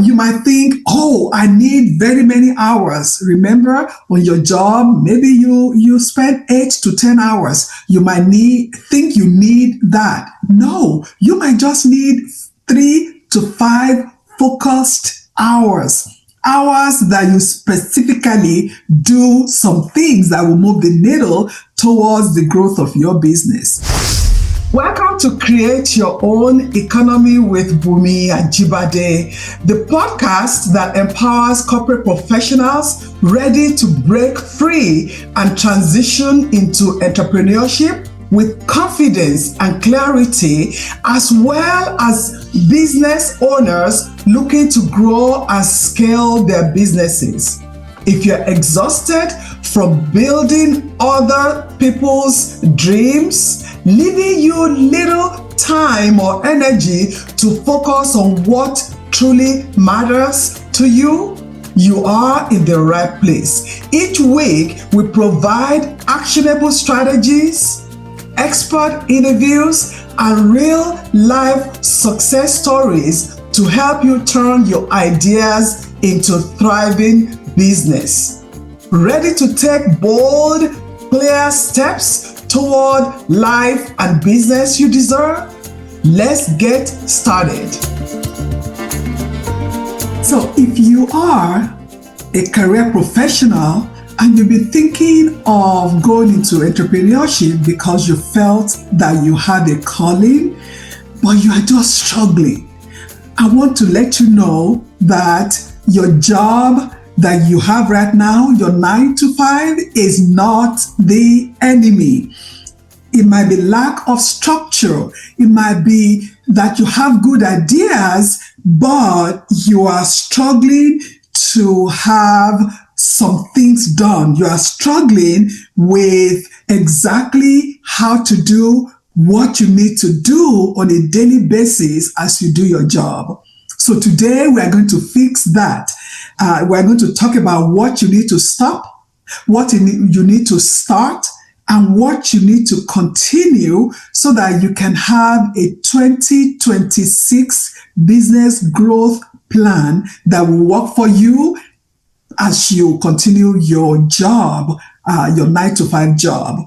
You might think, oh, I need very many hours. Remember, on your job, maybe you spend 8 to 10 hours. You might think you need that. No, you might just need 3 to 5 focused hours. Hours that you specifically do some things that will move the needle towards the growth of your business. Welcome to Create Your Own Economy with Bunmi Ajibade, the podcast that empowers corporate professionals ready to break free and transition into entrepreneurship with confidence and clarity, as well as business owners looking to grow and scale their businesses. If you're exhausted from building other people's dreams, leaving you little time or energy to focus on what truly matters to you, you are in the right place. Each week, we provide actionable strategies, expert interviews, and real-life success stories to help you turn your ideas into thriving business. Ready to take bold, clear steps toward life and business you deserve? Let's get started. So if you are a career professional and you've been thinking of going into entrepreneurship because you felt that you had a calling, but you are just struggling, I want to let you know that your job that you have right now, your 9 to 5, is not the enemy. It might be lack of structure. It might be that you have good ideas, but you are struggling to have some things done. You are struggling with exactly how to do what you need to do on a daily basis as you do your job. So today we are going to fix that. We're going to talk about what you need to stop, what you need to start, and what you need to continue so that you can have a 2026 business growth plan that will work for you as you continue your job, your 9 to 5 job.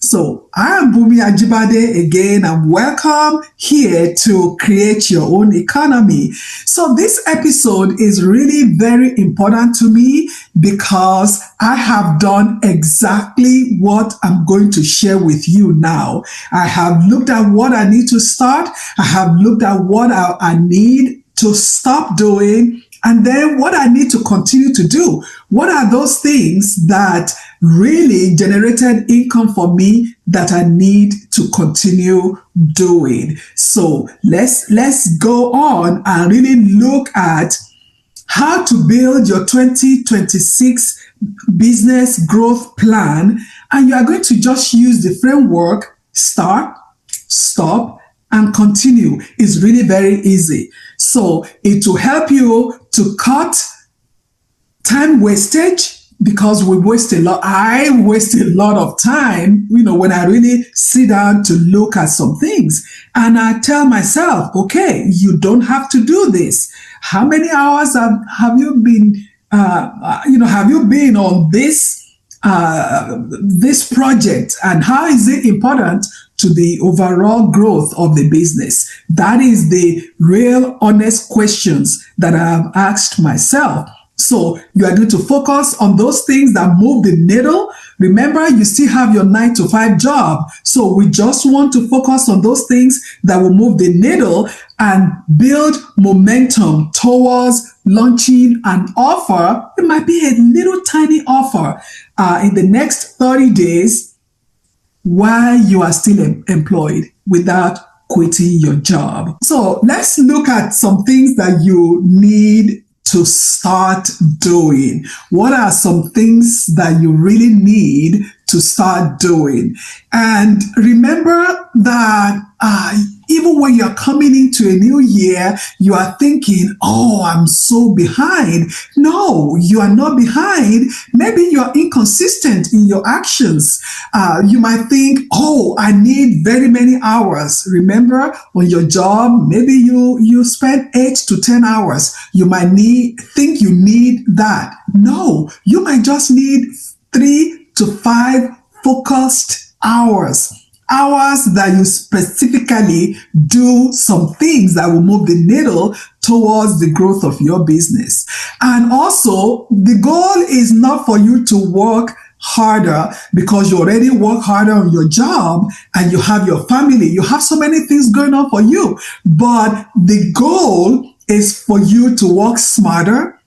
So I am Bunmi Ajibade again, and welcome here to Create Your Own Economy. So this episode is really very important to me because I have done exactly what I'm going to share with you now. I have looked at what I need to start. I have looked at what I need to stop doing, and then what I need to continue to do. What are those things that really generated income for me that I need to continue doing? So let's go on and really look at how to build your 2026 business growth plan. And you are going to just use the framework start, stop, and continue. It's really very easy. So it will help you to cut time wastage, because we waste a lot. I waste a lot of time, when I really sit down to look at some things. And I tell myself, okay, you don't have to do this. How many hours have you been, have you been on this project, and how is it important to the overall growth of the business? That is the real honest questions that I have asked myself. So you are going to focus on those things that move the needle. Remember, you still have your 9 to 5 job. So we just want to focus on those things that will move the needle and build momentum towards launching an offer. It might be a little tiny offer in the next 30 days while you are still employed without quitting your job. So let's look at some things that you need to start doing. What are some things that you really need to start doing. And remember that even when you're coming into a new year, you are thinking, oh, I'm so behind. No, you are not behind. Maybe you're inconsistent in your actions. You might think, oh, I need very many hours. Remember, on your job, maybe you spend 8 to 10 hours. You might think you need that. No, you might just need 3 to 5 focused hours that you specifically do some things that will move the needle towards the growth of your business. And also, the goal is not for you to work harder because you already work harder on your job and you have your family. You have so many things going on for you. But the goal is for you to work smarter.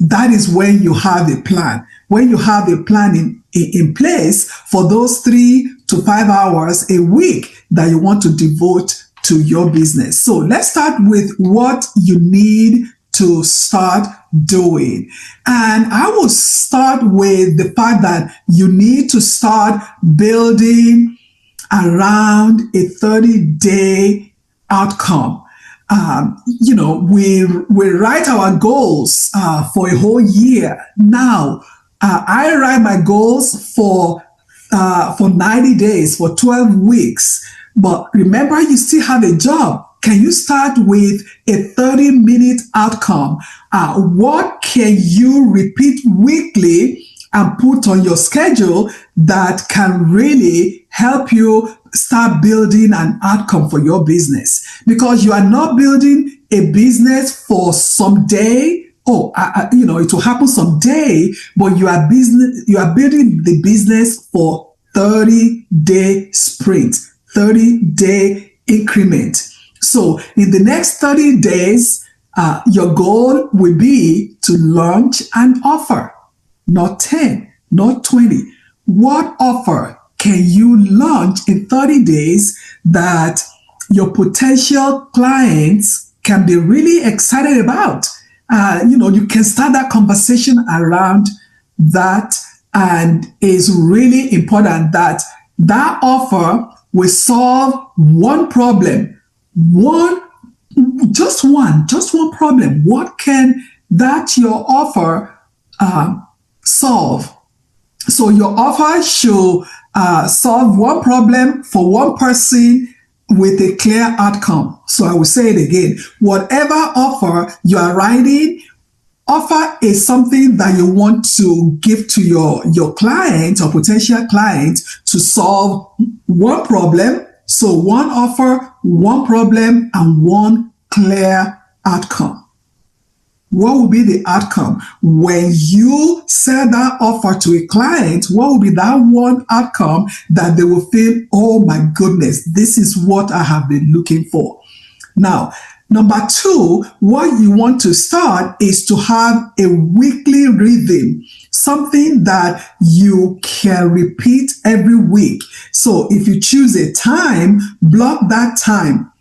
That is when you have a plan. When you have a plan in place for those 3 to 5 hours a week that you want to devote to your business. So let's start with what you need to start doing. And I will start with the fact that you need to start building around a 30-day outcome. We write our goals for a whole year. Now, I write my goals for 90 days, for 12 weeks. But remember, you still have a job. Can you start with a 30-minute outcome? What can you repeat weekly and put on your schedule that can really help you start building an outcome for your business? Because you are not building a business for someday. It will happen someday, but you are building the business for 30-day sprint, 30-day increment. So in the next 30 days, your goal will be to launch an offer, not 10, not 20. What offer can you launch in 30 days that your potential clients can be really excited about? You can start that conversation around that, and it's really important that offer will solve one problem, just one problem. What can that your offer solve? So your offer should solve one problem for one person with a clear outcome. So I will say it again. Whatever offer you are writing, offer is something that you want to give to your client or potential client to solve one problem. So one offer, one problem, and one clear outcome. What will be the outcome? When you sell that offer to a client, what will be that one outcome that they will feel, oh my goodness, this is what I have been looking for? Now, number 2, what you want to start is to have a weekly rhythm, something that you can repeat every week. So if you choose a time, block that time.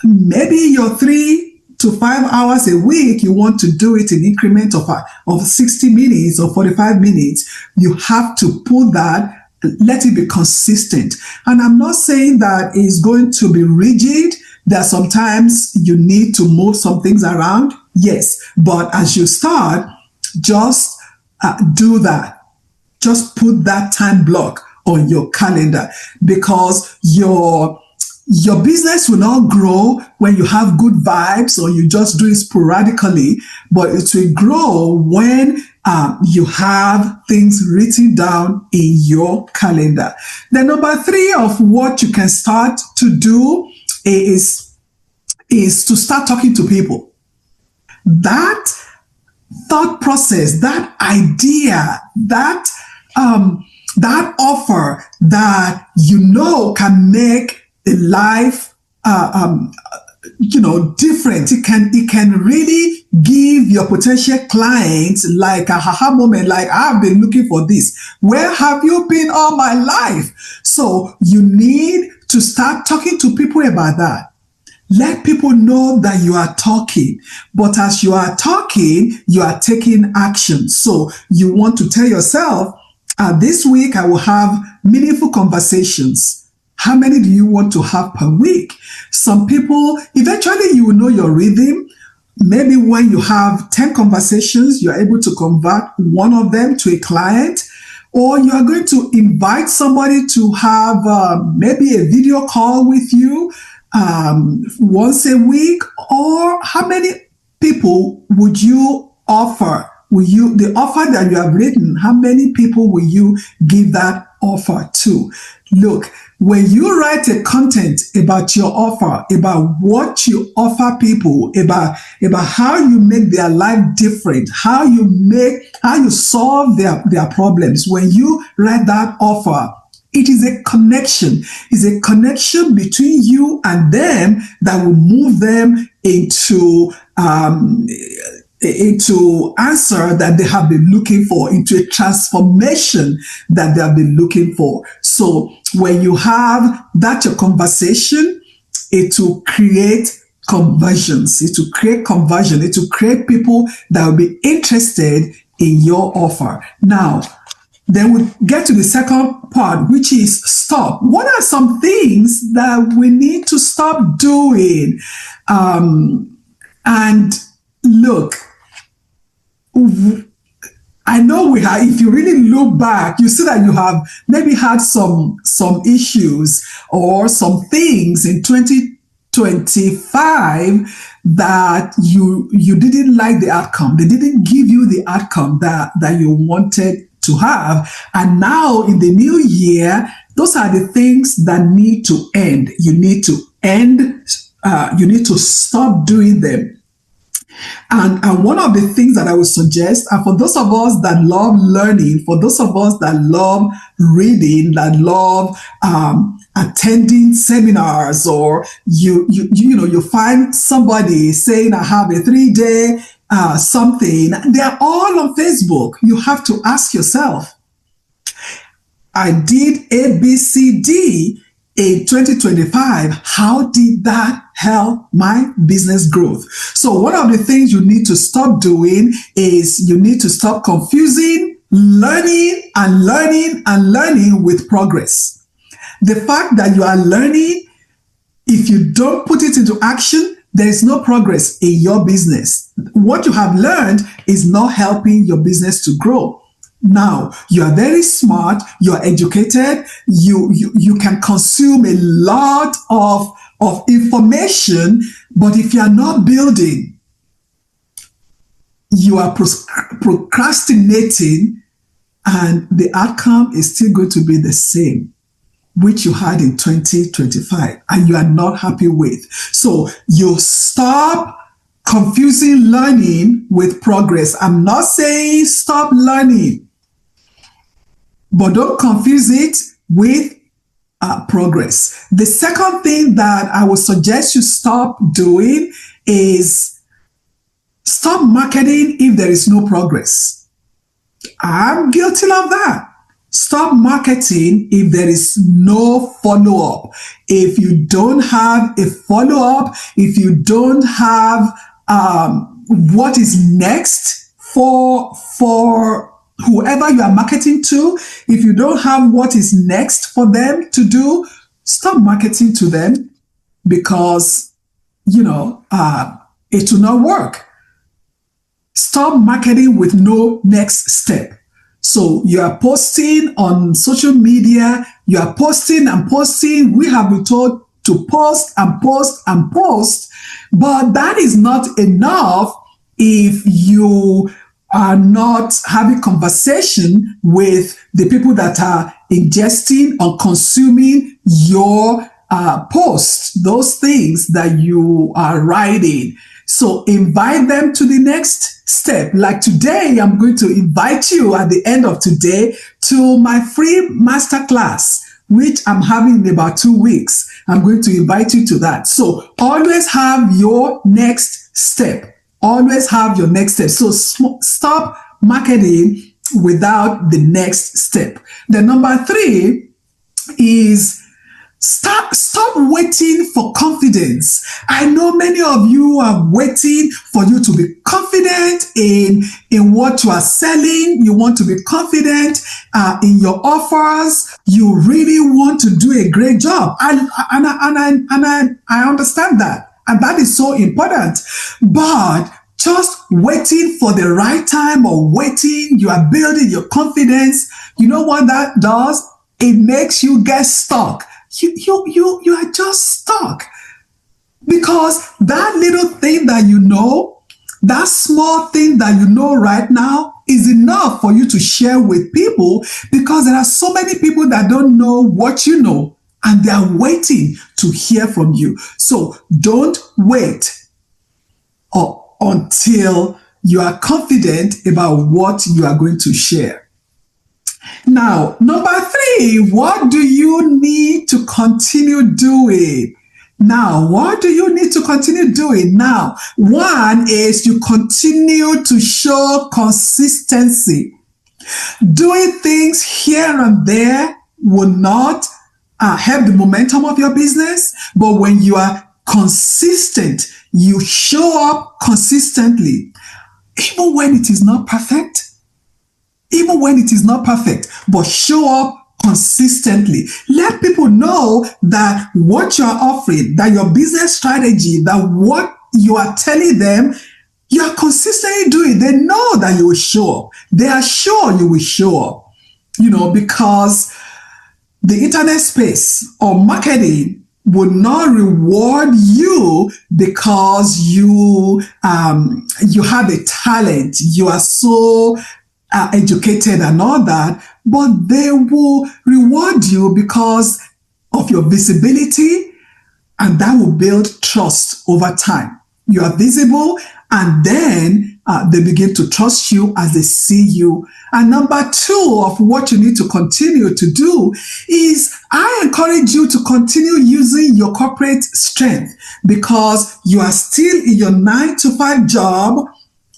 Maybe your 3 to 5 hours a week, you want to do it in increment of 60 minutes or 45 minutes. You have to put that, let it be consistent. And I'm not saying that it's going to be rigid, that sometimes you need to move some things around. Yes, but as you start, just do that. Just put that time block on your calendar, because your business will not grow when you have good vibes or you just do it sporadically, but it will grow when you have things written down in your calendar. Then number 3 of what you can start to do is to start talking to people. That thought process, that idea, that offer that can make a life different. It can really give your potential clients like a haha moment, like, I've been looking for this. Where have you been all my life? So you need to start talking to people about that. Let people know that you are talking, but as you are talking, you are taking action. So you want to tell yourself, This week, I will have meaningful conversations. How many do you want to have per week? Some people, eventually, you will know your rhythm. Maybe when you have 10 conversations, you're able to convert one of them to a client, or you are going to invite somebody to have maybe a video call with you once a week. Or how many people would you offer? Will you, the offer that you have written, how many people will you give that offer to? Look, when you write a content about your offer, about what you offer people, about how you make their life different, how you solve their problems, when you write that offer, it is a connection. It's a connection between you and them that will move them into answer that they have been looking for, into a transformation that they have been looking for. So when you have that your conversation, it will create conversions. It will create conversion. It will create people that will be interested in your offer. Now, then we get to the second part, which is stop. What are some things that we need to stop doing? And look, I know we have, if you really look back, you see that you have maybe had some issues or some things in 2025 that you didn't like the outcome. They didn't give you the outcome that you wanted to have. And now in the new year, those are the things that need to end. You need to end, you need to stop doing them. And one of the things that I would suggest, and for those of us that love learning, for those of us that love reading, that love attending seminars, or you find somebody saying, I have a 3-day something, they're all on Facebook. You have to ask yourself, I did A, B, C, D in 2025. How did that help my business growth? So one of the things you need to stop doing is you need to stop confusing learning and learning and learning with progress. The fact that you are learning, if you don't put it into action, there is no progress in your business. What you have learned is not helping your business to grow. Now, you are very smart, you are educated, you can consume a lot of information, but if you are not building, you are procrastinating, and the outcome is still going to be the same, which you had in 2025, and you are not happy with. So you stop confusing learning with progress. I'm not saying stop learning, but don't confuse it with progress. The second thing that I would suggest you stop doing is stop marketing if there is no progress. I'm guilty of that. Stop marketing if there is no follow-up. If you don't have a follow-up, if you don't have what is next for whoever you are marketing to, if you don't have what is next for them to do, stop marketing to them, because, it will not work. Stop marketing with no next step. So you are posting on social media, you are posting and posting. We have been told to post and post and post, but that is not enough if you are not having conversation with the people that are ingesting or consuming your posts, those things that you are writing. So invite them to the next step. Like today, I'm going to invite you at the end of today to my free masterclass, which I'm having in about 2 weeks. I'm going to invite you to that. So always have your next step. Always have your next step. So stop marketing without the next step. The number 3 is Stop waiting for confidence. I know many of you are waiting for you to be confident in what you are selling. You want to be confident in your offers. You really want to do a great job. I understand that. And that is so important. But just waiting for the right time or waiting, you are building your confidence. You know what that does? It makes you get stuck. You are just stuck because that little thing that you know, that small thing that you know right now is enough for you to share with people, because there are so many people that don't know what you know and they are waiting to hear from you. So don't wait until you are confident about what you are going to share. Now, number 3, what do you need to continue doing? Now, what do you need to continue doing? Now, one is you continue to show consistency. Doing things here and there will not help the momentum of your business, but when you are consistent, you show up consistently, even when it is not perfect. Even when it is not perfect, but show up consistently. Let people know that what you are offering, that your business strategy, that what you are telling them, you are consistently doing. They know that you will show up. They are sure you will show up, because the internet space or marketing will not reward you because you have a talent. You are so educated and all that, but they will reward you because of your visibility, and that will build trust over time. You are visible, and then they begin to trust you as they see you. And number 2 of what you need to continue to do is I encourage you to continue using your corporate strength, because you are still in your 9-to-5 job.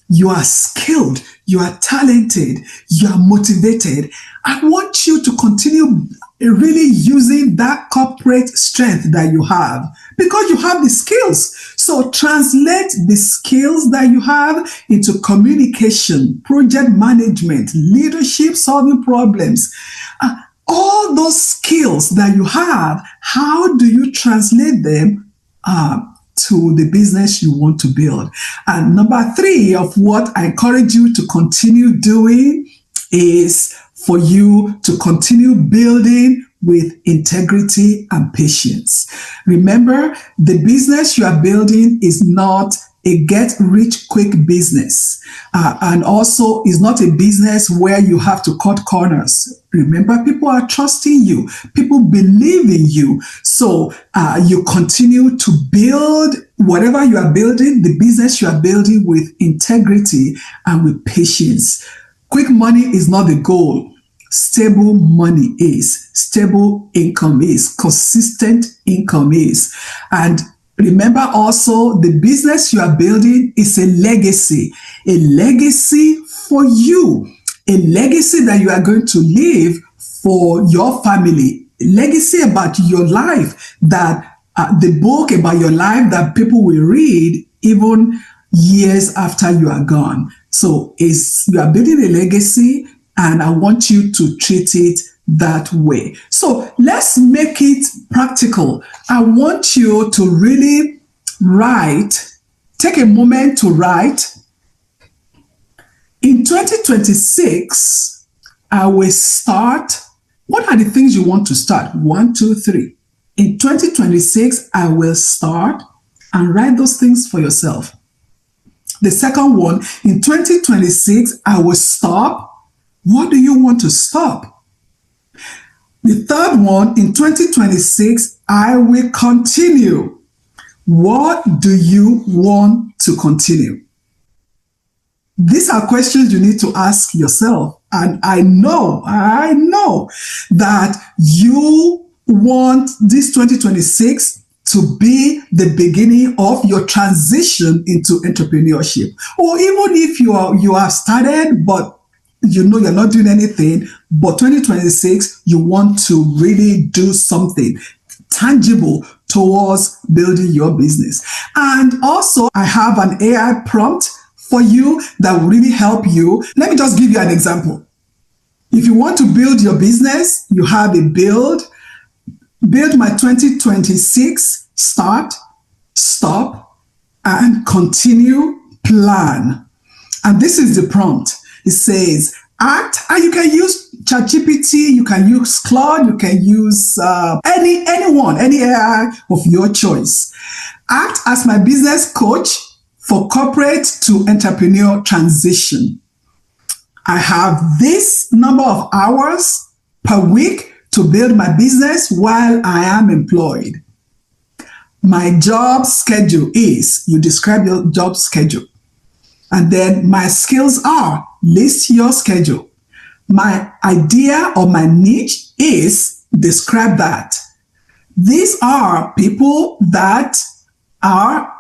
You are skilled, you are talented, you are motivated. I want you to continue really using that corporate strength that you have, because you have the skills. So translate the skills that you have into communication, project management, leadership, solving problems. All those skills that you have, how do you translate them to the business you want to build? And number 3 of what I encourage you to continue doing is for you to continue building with integrity and patience. Remember, the business you are building is not a get-rich-quick business, and also is not a business where you have to cut corners. Remember, people are trusting you. People believe in you. So you continue to build whatever you are building, the business you are building, with integrity and with patience. Quick money is not the goal. Stable money is. Stable income is. Consistent income is. And remember also, the business you are building is a legacy for you, a legacy that you are going to leave for your family, a legacy about your life, that the book about your life that people will read even years after you are gone. So you are building a legacy, and I want you to treat it that way. So let's make it practical. I want you to really take a moment to write. In 2026, I will start. What are the things you want to start? 1, 2, 3. In 2026, I will start, and write those things for yourself. The second one, in 2026, I will stop. What do you want to stop? The third one, in 2026, I will continue. What do you want to continue? These are questions you need to ask yourself. And I know that you want this 2026 to be the beginning of your transition into entrepreneurship. Or even if you are started, but you're not doing anything, but 2026, you want to really do something. tangible towards building your business. And also, I have an AI prompt for you that will really help you. Let me just give you an example. If you want to build your business, you have a build my 2026, start, stop, and continue plan. And this is the prompt. It says, act, and you can use ChatGPT, you can use Claude, you can use any AI of your choice. Act as my business coach for corporate to entrepreneur transition. I have this number of hours per week to build my business while I am employed. My job schedule is, you describe your job schedule. And then my skills are, list your schedule. My idea or my niche is, describe that. These are people that are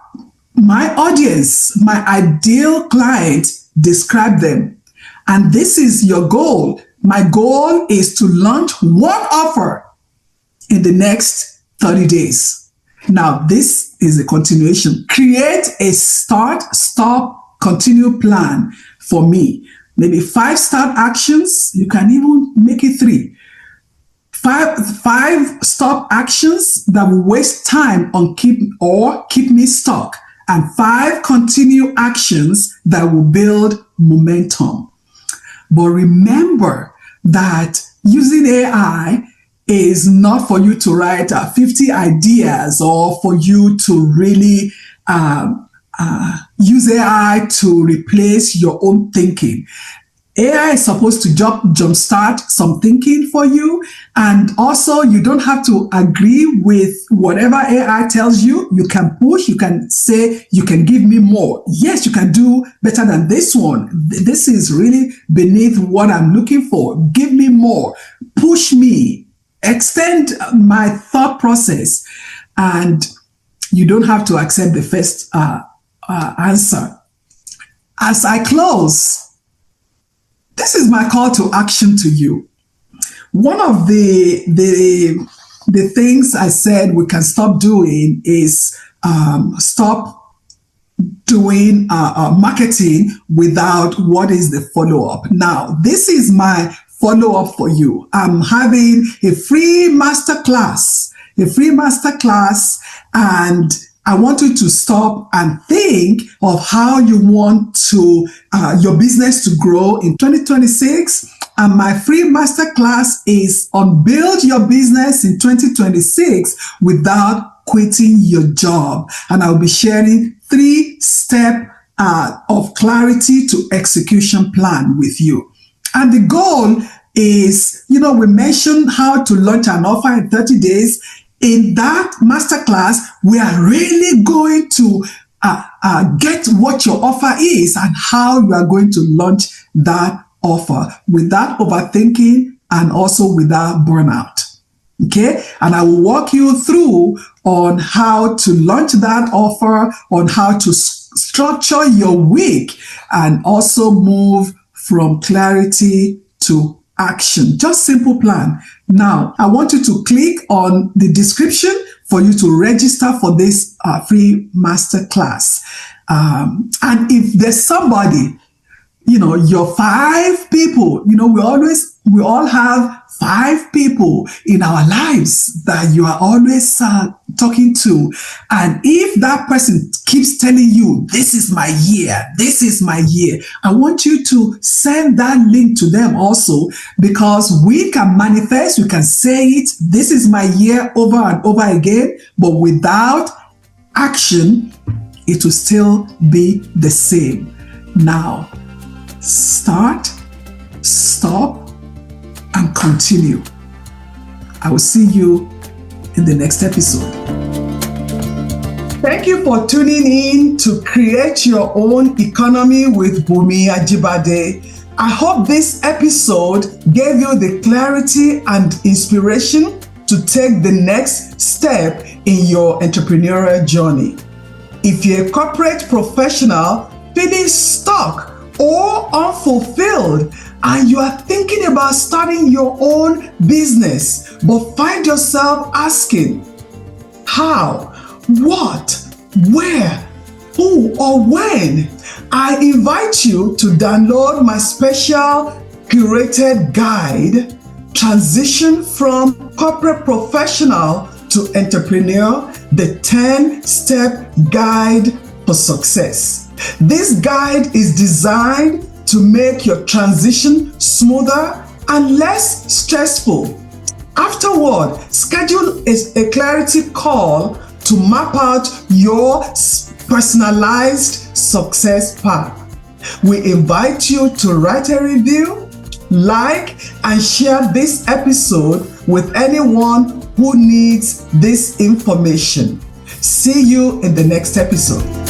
my audience, my ideal client, describe them. And this is your goal. My goal is to launch one offer in the next 30 days. Now, this is a continuation. Create a start, stop, continue plan for me. Maybe 5 start actions. You can even make it 3. 5 stop actions that will waste time on keep me stuck. And 5 continue actions that will build momentum. But remember that using AI is not for you to write 50 ideas or for you to really use AI to replace your own thinking. AI is supposed to jumpstart some thinking for you. And also, you don't have to agree with whatever AI tells you. You can push, you can say, you can give me more. Yes, you can do better than this one. This is really beneath what I'm looking for. Give me more. Push me. Extend my thought process. And you don't have to accept the first answer. As I close, this is my call to action to you. One of the things I said we can stop doing is stop doing marketing without what is the follow-up. Now, this is my follow-up for you. I'm having a free masterclass, and I want you to stop and think of how you want to your business to grow in 2026. And my free masterclass is on build your business in 2026 without quitting your job. And I'll be sharing 3 steps of clarity to execution plan with you. And the goal is, we mentioned how to launch an offer in 30 days. In that masterclass, we are really going to get what your offer is and how you are going to launch that offer without overthinking and also without burnout. Okay? And I will walk you through on how to launch that offer, on how to structure your week, and also move from clarity to action. Just simple plan. Now, I want you to click on the description for you to register for this free masterclass. And if there's somebody, your 5 people, we all have 5 people in our lives that you are always talking to. And if that person keeps telling you, this is my year, I want you to send that link to them also, because we can manifest, we can say it, this is my year over and over again, but without action, it will still be the same. Now, start, stop, and continue. I will see you in the next episode. Thank you for tuning in to Create Your Own Economy with Bunmi Ajibade. I hope this episode gave you the clarity and inspiration to take the next step in your entrepreneurial journey. If you're a corporate professional feeling stuck or unfulfilled, and you are thinking about starting your own business, but find yourself asking, How, what, where, who, or when. I invite you to download my special curated guide, Transition from Corporate Professional to Entrepreneur, the 10-step guide for success. This guide is designed to make your transition smoother and less stressful. Afterward, schedule a clarity call to map out your personalized success path. We invite you to write a review, like, and share this episode with anyone who needs this information. See you in the next episode.